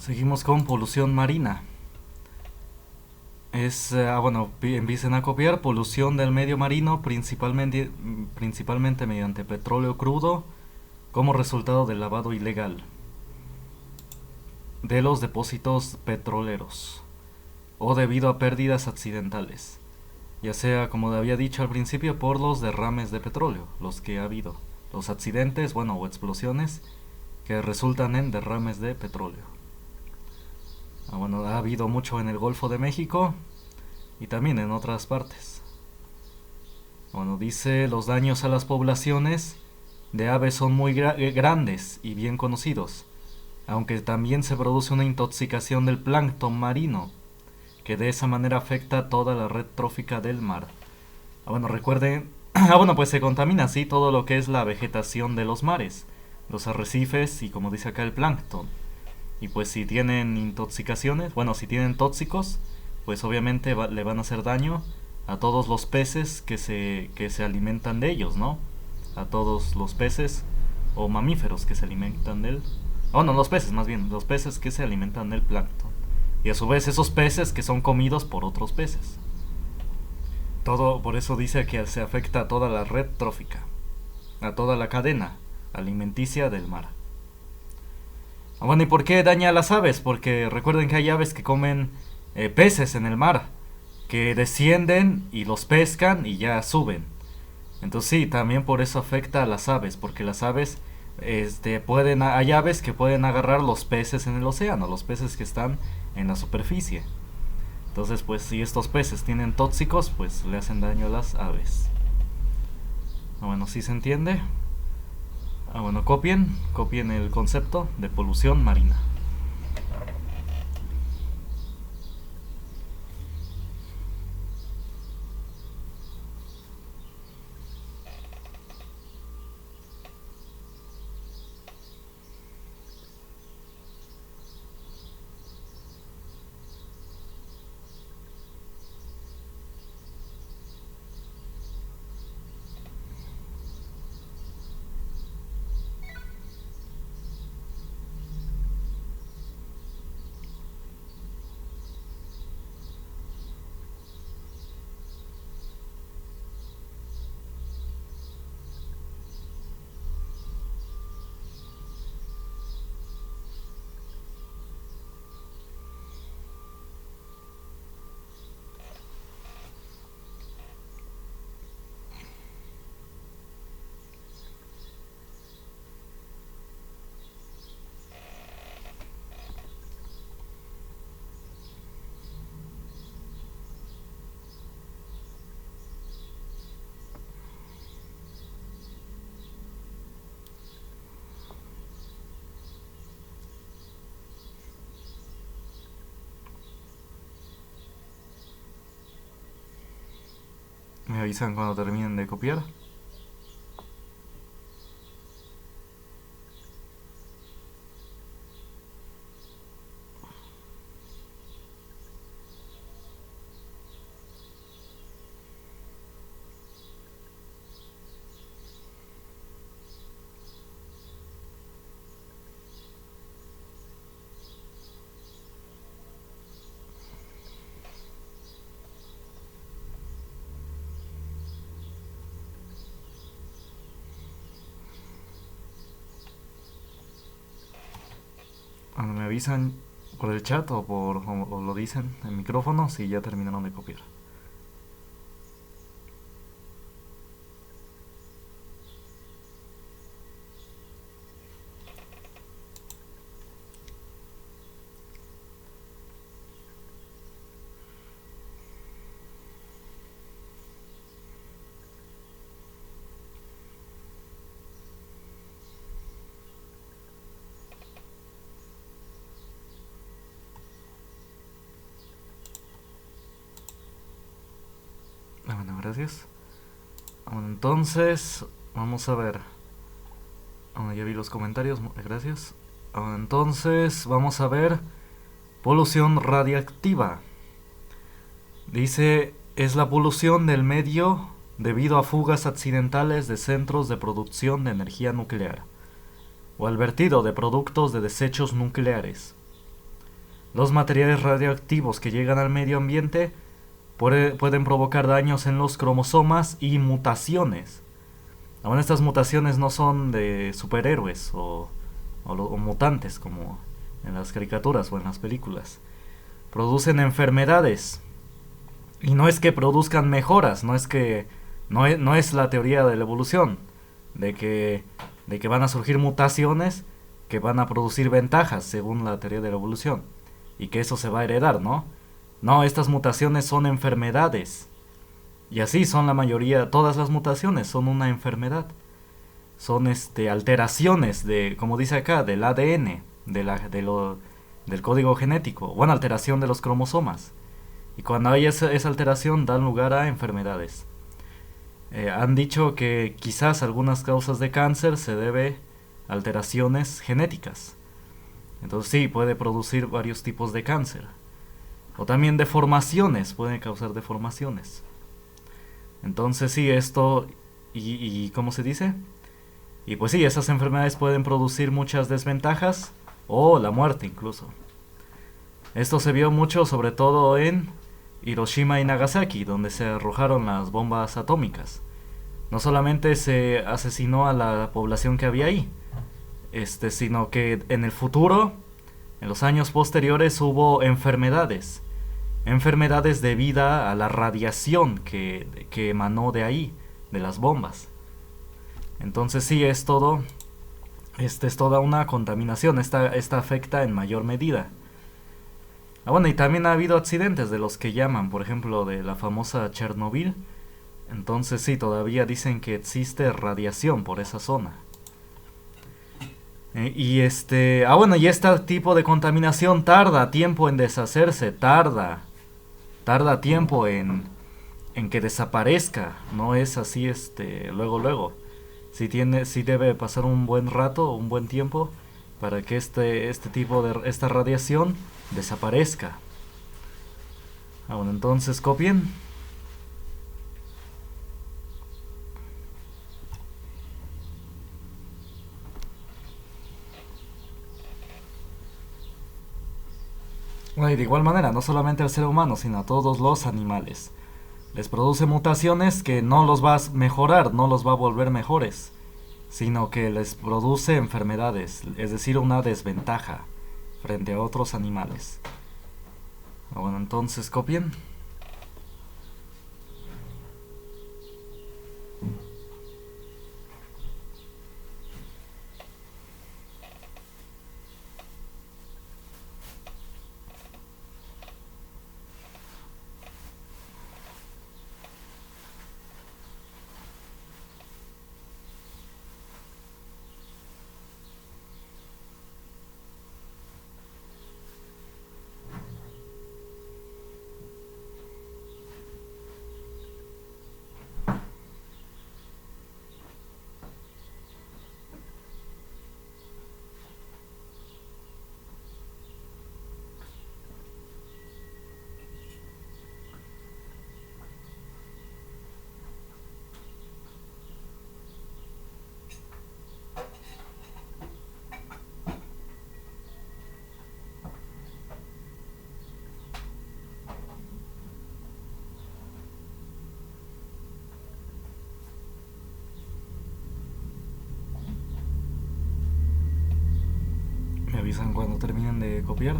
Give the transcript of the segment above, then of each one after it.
Seguimos con polución marina. Empiecen a copiar polución del medio marino principalmente mediante petróleo crudo como resultado del lavado ilegal de los depósitos petroleros o debido a pérdidas accidentales, ya sea como había dicho al principio por los derrames de petróleo, los que ha habido, los accidentes, o explosiones que resultan en derrames de petróleo. Ha habido mucho en el Golfo de México y también en otras partes. Dice los daños a las poblaciones de aves son muy grandes y bien conocidos, aunque también se produce una intoxicación del plancton marino, que de esa manera afecta toda la red trófica del mar. Recuerden, pues se contamina así todo lo que es la vegetación de los mares, los arrecifes y como dice acá el plancton. Y pues si tienen intoxicaciones, si tienen tóxicos, pues obviamente le van a hacer daño a todos los peces que se alimentan de ellos, ¿no? A todos los peces o mamíferos que se alimentan de él. Los peces más bien, los peces que se alimentan del plancton. Y a su vez esos peces que son comidos por otros peces. Todo por eso dice que se afecta a toda la red trófica, a toda la cadena alimenticia del mar. ¿Y por qué daña a las aves? Porque recuerden que hay aves que comen peces en el mar, que descienden y los pescan y ya suben. Entonces sí, también por eso afecta a las aves, porque las aves hay aves que pueden agarrar los peces en el océano, los peces que están en la superficie. Entonces, pues si estos peces tienen tóxicos, pues le hacen daño a las aves. ¿Sí se entiende? Copien el concepto de polución marina. Me avisan cuando terminen de copiar. Cuando me avisan por el chat o lo dicen en micrófono si ya terminaron de copiar. Gracias. Entonces, vamos a ver. Ya vi los comentarios, gracias. Entonces, vamos a ver polución radiactiva. Dice, es la polución del medio debido a fugas accidentales de centros de producción de energía nuclear o al vertido de productos de desechos nucleares. los materiales radioactivos que llegan al medio ambiente pueden provocar daños en los cromosomas y mutaciones. Aún estas mutaciones no son de superhéroes o mutantes como en las caricaturas o en las películas. Producen enfermedades. Y no es que produzcan mejoras, no es la teoría de la evolución, de que van a surgir mutaciones que van a producir ventajas según la teoría de la evolución y que eso se va a heredar, ¿no? No, estas mutaciones son enfermedades. Y así son la mayoría, todas las mutaciones son una enfermedad. Son alteraciones como dice acá, del ADN, del código genético, bueno, alteración de los cromosomas. Y cuando hay esa alteración dan lugar a enfermedades. Han dicho que quizás algunas causas de cáncer se debe a alteraciones genéticas. Entonces sí, puede producir varios tipos de cáncer. O también deformaciones, pueden causar deformaciones. Entonces sí, esto, y ¿cómo se dice? Y pues sí, esas enfermedades pueden producir muchas desventajas o la muerte incluso. Esto se vio mucho sobre todo en Hiroshima y Nagasaki, donde se arrojaron las bombas atómicas. No solamente se asesinó a la población que había ahí, sino que en el futuro, en los años posteriores, hubo enfermedades debido a la radiación que emanó de ahí, de las bombas. Entonces sí, es toda una contaminación, esta afecta en mayor medida. Bueno, y también ha habido accidentes de los que llaman, por ejemplo, de la famosa Chernobyl. Entonces sí, todavía dicen que existe radiación por esa zona. Y este tipo de contaminación tarda tiempo en deshacerse, tarda tiempo en que desaparezca, no es así luego. Sí debe pasar un buen rato, un buen tiempo para que esta radiación desaparezca. Bueno, entonces copien. Bueno, y de igual manera, no solamente al ser humano, sino a todos los animales. Les produce mutaciones que no los va a mejorar, no los va a volver mejores, sino que les produce enfermedades, es decir, una desventaja frente a otros animales. Bueno, entonces copien. Me avisan cuando terminen de copiar.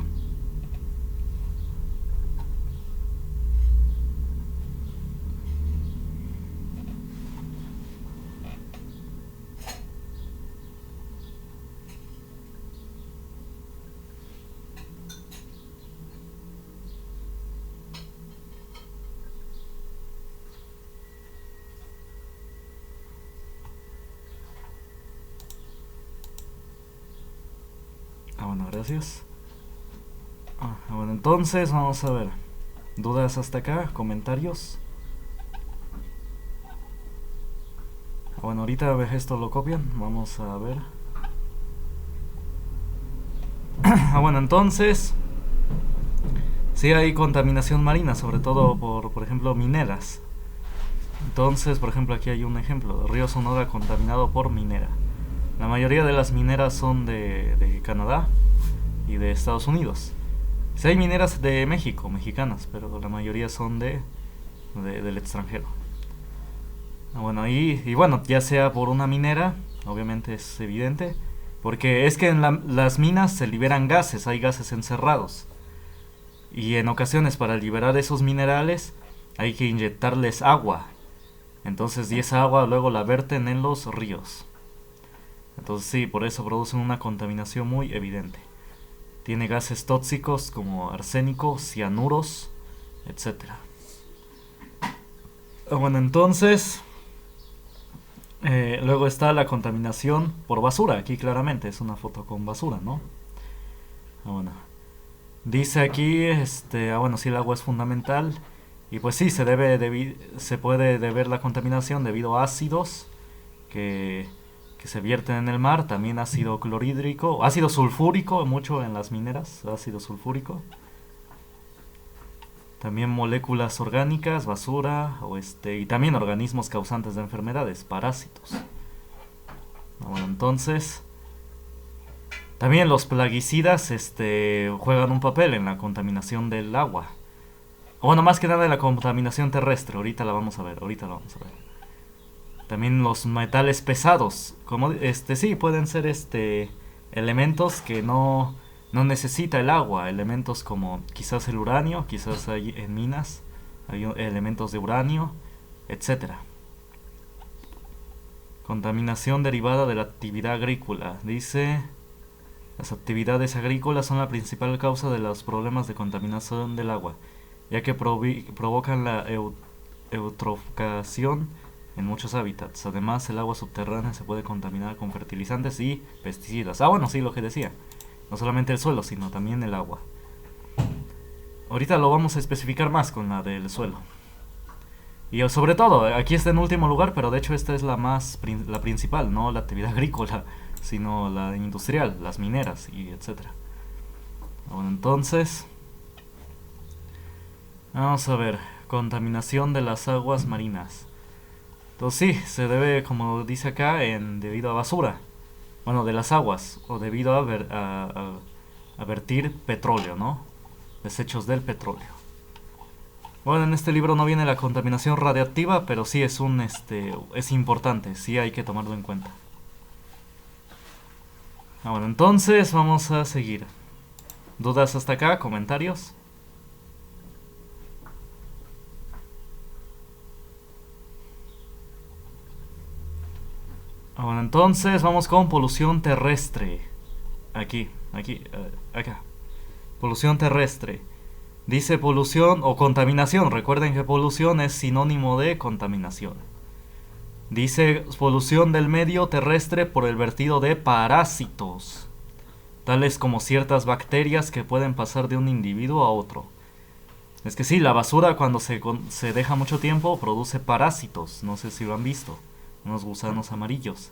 Bueno, gracias. Bueno, entonces vamos a ver. ¿Dudas hasta acá? ¿Comentarios? Bueno, ahorita esto lo copian. Vamos a ver. Bueno, entonces sí hay contaminación marina, sobre todo por ejemplo, mineras. Entonces, por ejemplo, aquí hay un ejemplo. Río Sonora contaminado por minera. La mayoría de las mineras son de Canadá y de Estados Unidos. Sí hay mineras de México, mexicanas, pero la mayoría son del extranjero. Bueno, y bueno, ya sea por una minera, obviamente es evidente, porque es que en las minas se liberan gases, hay gases encerrados. Y en ocasiones para liberar esos minerales hay que inyectarles agua. Entonces, y esa agua luego la verten en los ríos. Entonces sí, por eso producen una contaminación muy evidente. Tiene gases tóxicos como arsénico, cianuros, etcétera. Bueno, entonces, luego está la contaminación por basura. Aquí claramente es una foto con basura, ¿no? Bueno, dice aquí, bueno, sí, el agua es fundamental. Y pues sí, se puede deber la contaminación debido a ácidos que se vierten en el mar, también ácido clorhídrico, ácido sulfúrico, mucho en las mineras, ácido sulfúrico. También moléculas orgánicas, basura, y también organismos causantes de enfermedades, parásitos. Bueno, entonces, también los plaguicidas, juegan un papel en la contaminación del agua. Bueno, más que nada en la contaminación terrestre, ahorita la vamos a ver. También los metales pesados, como sí, pueden ser elementos que no necesita el agua, elementos como quizás el uranio, quizás hay en minas hay elementos de uranio, etcétera. Contaminación derivada de la actividad agrícola. Dice, las actividades agrícolas son la principal causa de los problemas de contaminación del agua, ya que provocan la eutroficación en muchos hábitats. Además, el agua subterránea se puede contaminar con fertilizantes y pesticidas. Bueno, sí, lo que decía. No solamente el suelo, sino también el agua. Ahorita lo vamos a especificar más con la del suelo. Y sobre todo, aquí está en último lugar, pero de hecho esta es la principal, no la actividad agrícola, sino la industrial, las mineras y etcétera. Bueno, entonces, vamos a ver, contaminación de las aguas marinas. Entonces sí, se debe, como dice acá, debido a basura. Bueno, de las aguas, o debido a vertir petróleo, ¿no? Desechos del petróleo. Bueno, en este libro no viene la contaminación radiactiva, pero sí es importante, sí hay que tomarlo en cuenta. Bueno, entonces vamos a seguir. ¿Dudas hasta acá? ¿Comentarios? Bueno, entonces vamos con polución terrestre. Acá. Polución terrestre. Dice polución o contaminación. Recuerden que polución es sinónimo de contaminación. Dice polución del medio terrestre por el vertido de parásitos, tales como ciertas bacterias que pueden pasar de un individuo a otro. Es que sí, la basura cuando se deja mucho tiempo produce parásitos. No sé si lo han visto. Unos gusanos amarillos.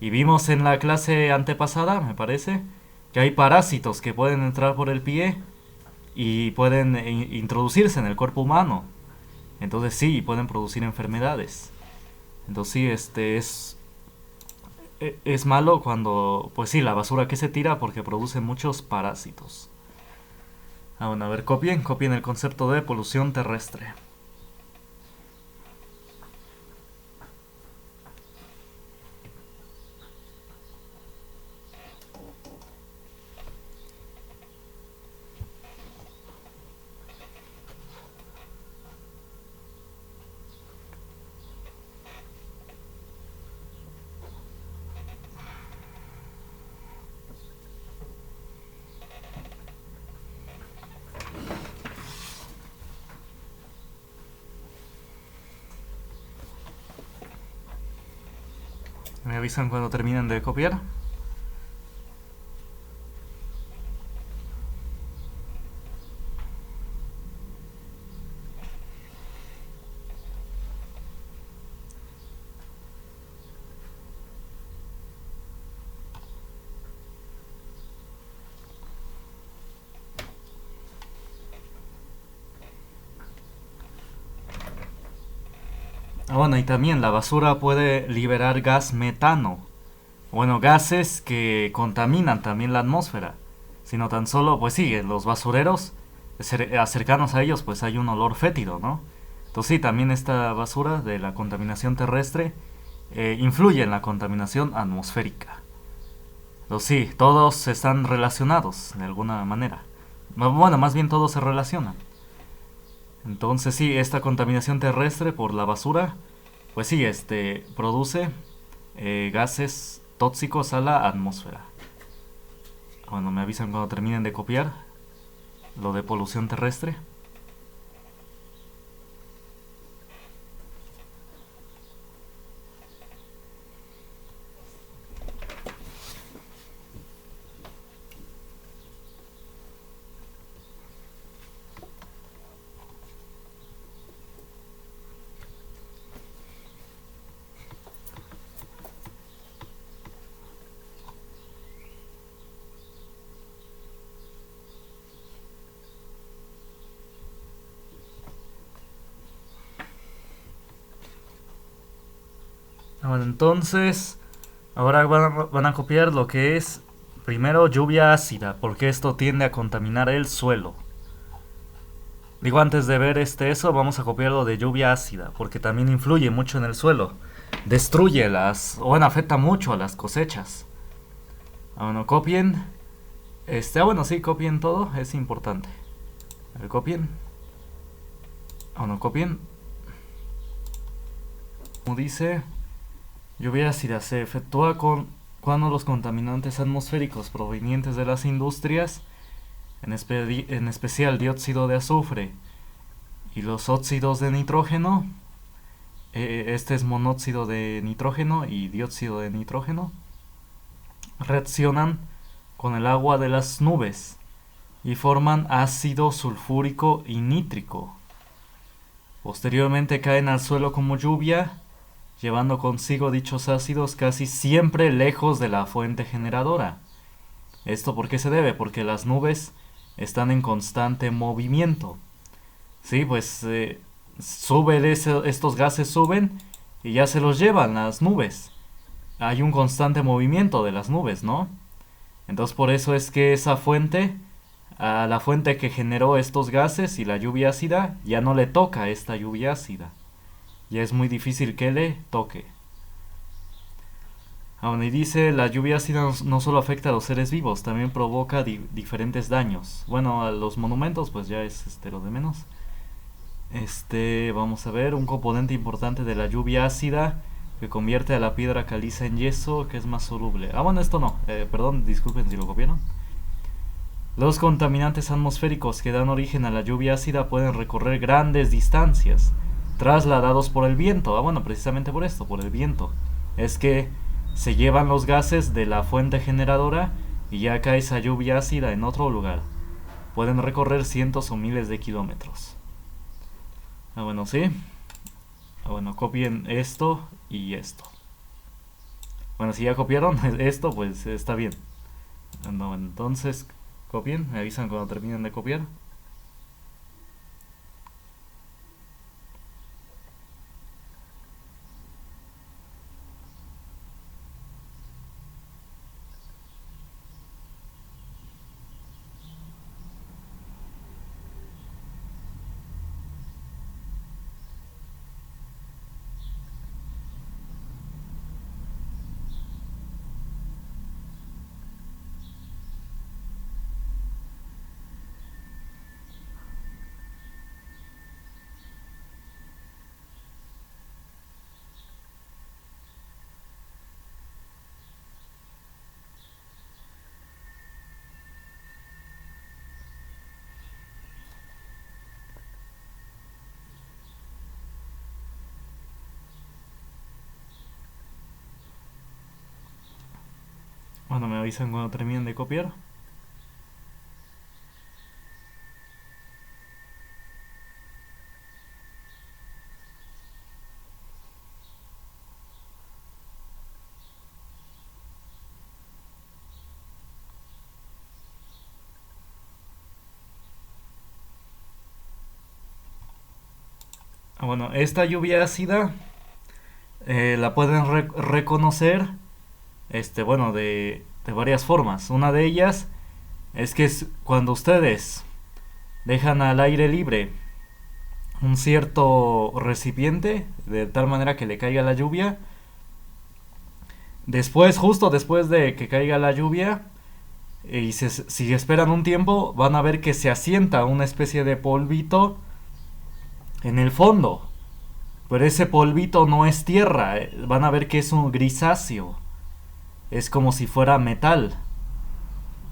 Y vimos en la clase antepasada, me parece, que hay parásitos que pueden entrar por el pie y pueden introducirse en el cuerpo humano. Entonces sí, pueden producir enfermedades. Entonces sí, es malo cuando, pues sí, la basura que se tira porque produce muchos parásitos. Bueno, a ver, copien el concepto de polución terrestre. Me avisan cuando terminen de copiar. Bueno, y también la basura puede liberar gas metano. Bueno, gases que contaminan también la atmósfera. sino tan solo, pues sí, en los basureros cercanos a ellos, pues hay un olor fétido, ¿no? Entonces sí, también esta basura de la contaminación terrestre influye en la contaminación atmosférica. Entonces sí, todos están relacionados de alguna manera. Bueno, más bien todos se relacionan. Entonces sí, esta contaminación terrestre por la basura, pues sí, produce gases tóxicos a la atmósfera. Bueno, me avisan cuando terminen de copiar lo de polución terrestre. Bueno, entonces, ahora van a copiar lo que es, primero, lluvia ácida, porque esto tiende a contaminar el suelo. Digo, antes de ver eso, vamos a copiar lo de lluvia ácida, porque también influye mucho en el suelo. Destruye bueno, afecta mucho a las cosechas. Bueno, copien. Bueno, sí, copien todo, es importante. A ver, copien. Bueno, copien. Como dice, lluvia ácida se efectúa cuando los contaminantes atmosféricos provenientes de las industrias, en especial dióxido de azufre y los óxidos de nitrógeno, este es monóxido de nitrógeno y dióxido de nitrógeno, reaccionan con el agua de las nubes y forman ácido sulfúrico y nítrico. Posteriormente caen al suelo como lluvia, llevando consigo dichos ácidos casi siempre lejos de la fuente generadora. ¿Esto por qué se debe? Porque las nubes están en constante movimiento. Sí, pues estos gases suben y ya se los llevan las nubes. Hay un constante movimiento de las nubes, ¿no? Entonces por eso es que esa fuente, a la fuente que generó estos gases y la lluvia ácida, ya no le toca esta lluvia ácida. Ya es muy difícil que le toque. Bueno, y dice, la lluvia ácida no solo afecta a los seres vivos, también provoca diferentes daños. Bueno, a los monumentos pues ya es lo de menos. Vamos a ver, un componente importante de la lluvia ácida que convierte a la piedra caliza en yeso, que es más soluble. Bueno, esto no, perdón, disculpen si lo copiaron. Los contaminantes atmosféricos que dan origen a la lluvia ácida pueden recorrer grandes distancias, trasladados por el viento. Bueno, precisamente por esto, por el viento. Es que se llevan los gases de la fuente generadora y ya cae esa lluvia ácida en otro lugar. Pueden recorrer cientos o miles de kilómetros. Bueno, sí. Bueno, copien esto y esto. Bueno, si ya copiaron esto, pues está bien. No, entonces copien, me avisan cuando terminen de copiar. Bueno, me avisan cuando terminen de copiar. Bueno, esta lluvia ácida la pueden reconocer bueno, de varias formas. Una de ellas es que cuando ustedes dejan al aire libre un cierto recipiente, de tal manera que le caiga la lluvia, después, justo después de que caiga la lluvia, y si esperan un tiempo, van a ver que se asienta una especie de polvito en el fondo. Pero ese polvito no es tierra, van a ver que es un grisáceo. Es como si fuera metal.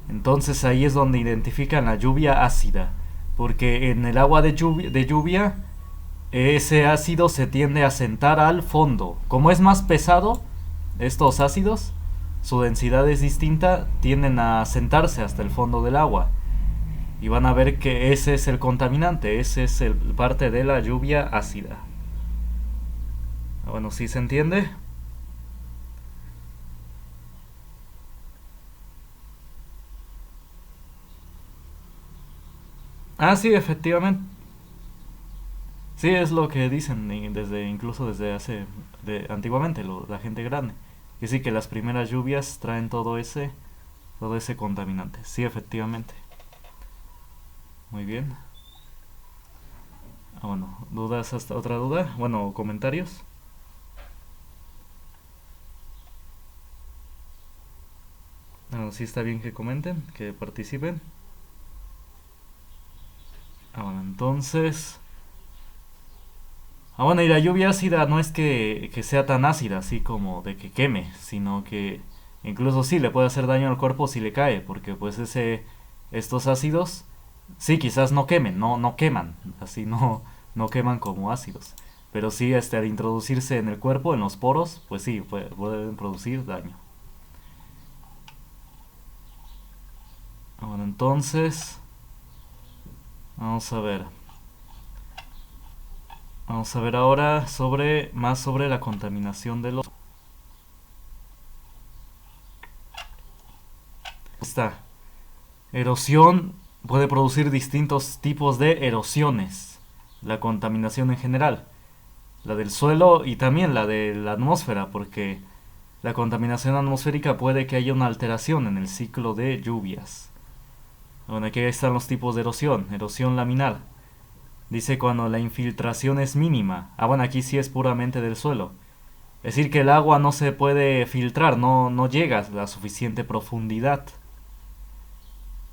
Entonces ahí es donde identifican la lluvia ácida. Porque en el agua de lluvia, ese ácido se tiende a sentar al fondo. Como es más pesado, estos ácidos, su densidad es distinta, tienden a sentarse hasta el fondo del agua. Y van a ver que ese es el contaminante, ese es parte de la lluvia ácida. Bueno, ¿sí se entiende? Ah, sí, efectivamente. Sí, es lo que dicen incluso desde antiguamente, la gente grande. Que sí, que las primeras lluvias traen todo ese contaminante. Sí, efectivamente. Muy bien. Bueno, ¿dudas hasta otra duda? Bueno, comentarios. Bueno, sí está bien que comenten, que participen. Bueno, entonces... bueno, y la lluvia ácida no es que sea tan ácida, así como de que queme, sino que incluso sí le puede hacer daño al cuerpo si le cae, porque pues estos ácidos, sí, quizás no quemen, no queman, así no queman como ácidos, pero sí al introducirse en el cuerpo, en los poros, pues sí, pueden producir daño. Bueno, entonces, vamos a ver. Vamos a ver ahora más sobre la contaminación de los... Está. Erosión puede producir distintos tipos de erosiones. La contaminación en general. La del suelo y también la de la atmósfera, porque la contaminación atmosférica puede que haya una alteración en el ciclo de lluvias. Bueno, aquí están los tipos de erosión. Erosión laminar. Dice cuando la infiltración es mínima. Bueno, aquí sí es puramente del suelo. Es decir, que el agua no se puede filtrar, no llega a la suficiente profundidad.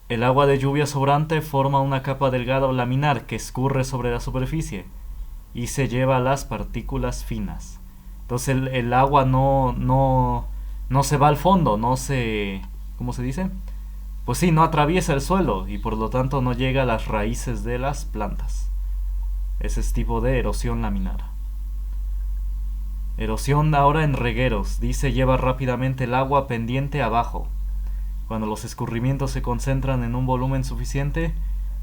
El agua de lluvia sobrante forma una capa delgada o laminar que escurre sobre la superficie y se lleva las partículas finas. Entonces el agua no se va al fondo, no se... ¿Cómo se dice? Pues sí, no atraviesa el suelo y por lo tanto no llega a las raíces de las plantas. Ese es tipo de erosión laminar. Erosión ahora en regueros. Dice lleva rápidamente el agua pendiente abajo. Cuando los escurrimientos se concentran en un volumen suficiente,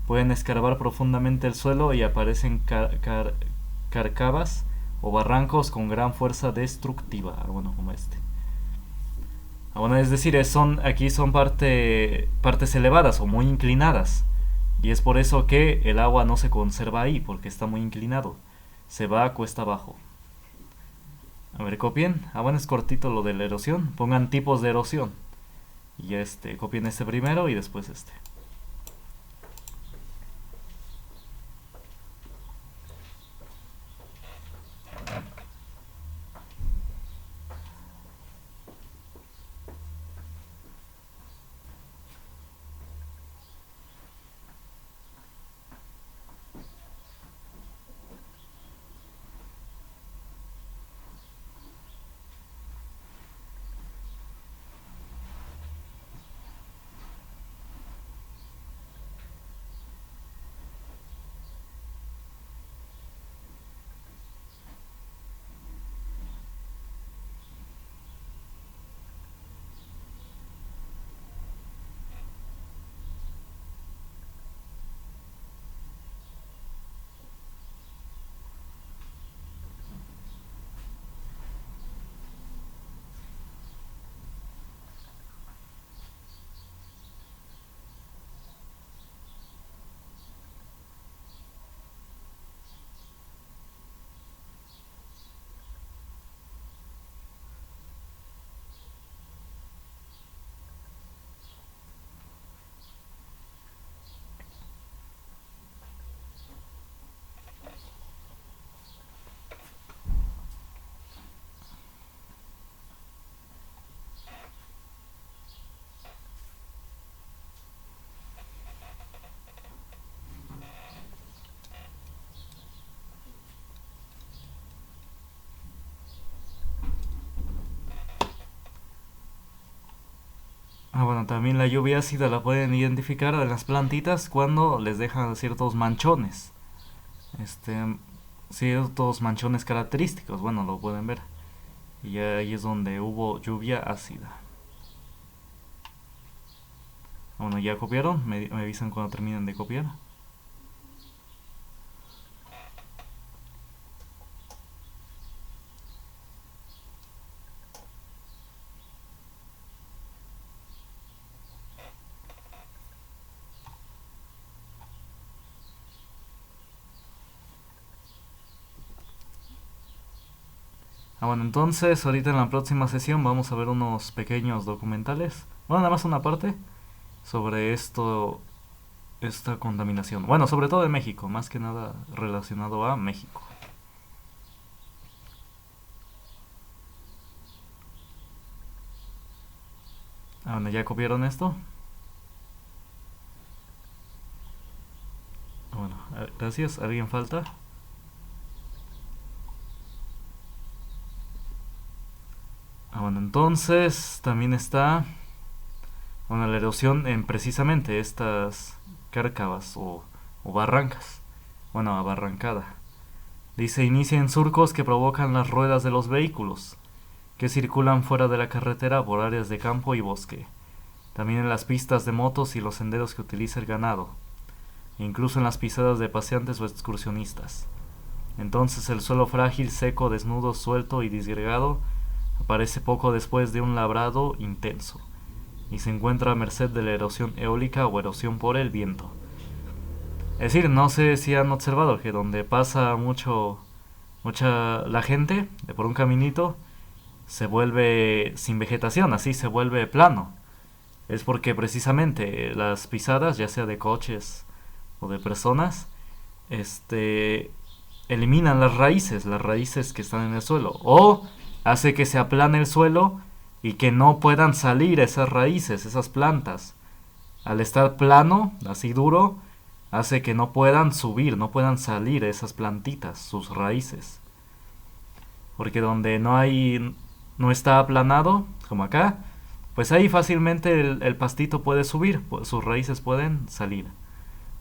pueden escarbar profundamente el suelo y aparecen cárcavas o barrancos con gran fuerza destructiva. Bueno, como este. Bueno, es decir, aquí son partes elevadas o muy inclinadas. Y es por eso que el agua no se conserva ahí, porque está muy inclinado. Se va a cuesta abajo. A ver, copien. Bueno, es cortito lo de la erosión. Pongan tipos de erosión. Y copien este primero y después este. Bueno, también la lluvia ácida la pueden identificar en las plantitas cuando les dejan ciertos manchones. Este, ciertos manchones característicos, bueno, lo pueden ver. Y ahí es donde hubo lluvia ácida. Bueno, ¿ya copiaron? Me avisan cuando terminen de copiar. Bueno, entonces ahorita en la próxima sesión vamos a ver unos pequeños documentales. Bueno, nada más una parte sobre esta contaminación. Bueno, sobre todo de México, más que nada relacionado a México. Bueno, ¿ya copiaron esto? Bueno, gracias. ¿Alguien falta? Bueno, entonces también está, bueno, la erosión en precisamente estas cárcavas o barrancas. Bueno, abarrancada. Dice, inicia en surcos que provocan las ruedas de los vehículos, que circulan fuera de la carretera por áreas de campo y bosque. También en las pistas de motos y los senderos que utiliza el ganado. E incluso en las pisadas de paseantes o excursionistas. Entonces el suelo frágil, seco, desnudo, suelto y disgregado aparece poco después de un labrado intenso y se encuentra a merced de la erosión eólica o erosión por el viento. Es decir, no sé si han observado que donde pasa mucha la gente por un caminito se vuelve sin vegetación, así se vuelve plano. Es porque precisamente las pisadas, ya sea de coches o de personas, este eliminan las raíces que están en el suelo, o hace que se aplane el suelo y que no puedan salir esas raíces, esas plantas. Al estar plano, así duro, hace que no puedan subir, no puedan salir esas plantitas, sus raíces. Porque donde no está aplanado, como acá, pues ahí fácilmente el pastito puede subir, sus raíces pueden salir.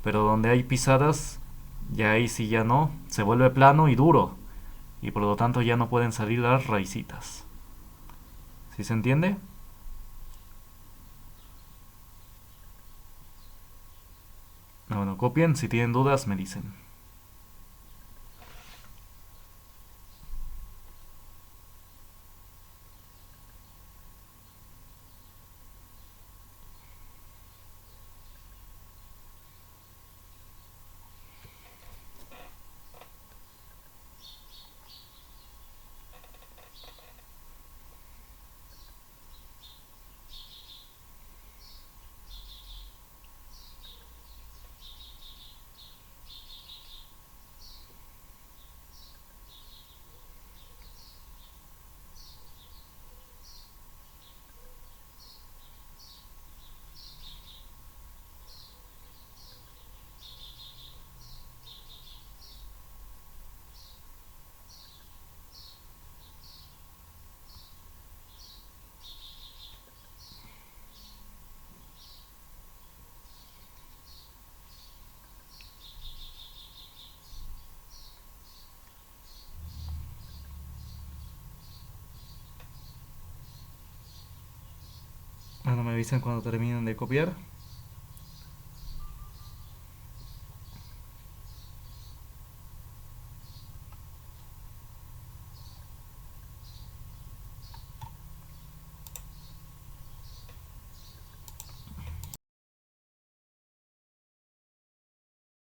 Pero donde hay pisadas, ya ahí sí ya no, se vuelve plano y duro, y por lo tanto ya no pueden salir las raicitas. ¿Sí se entiende? Bueno, copien, si tienen dudas me dicen. Bueno, me avisan cuando terminen de copiar.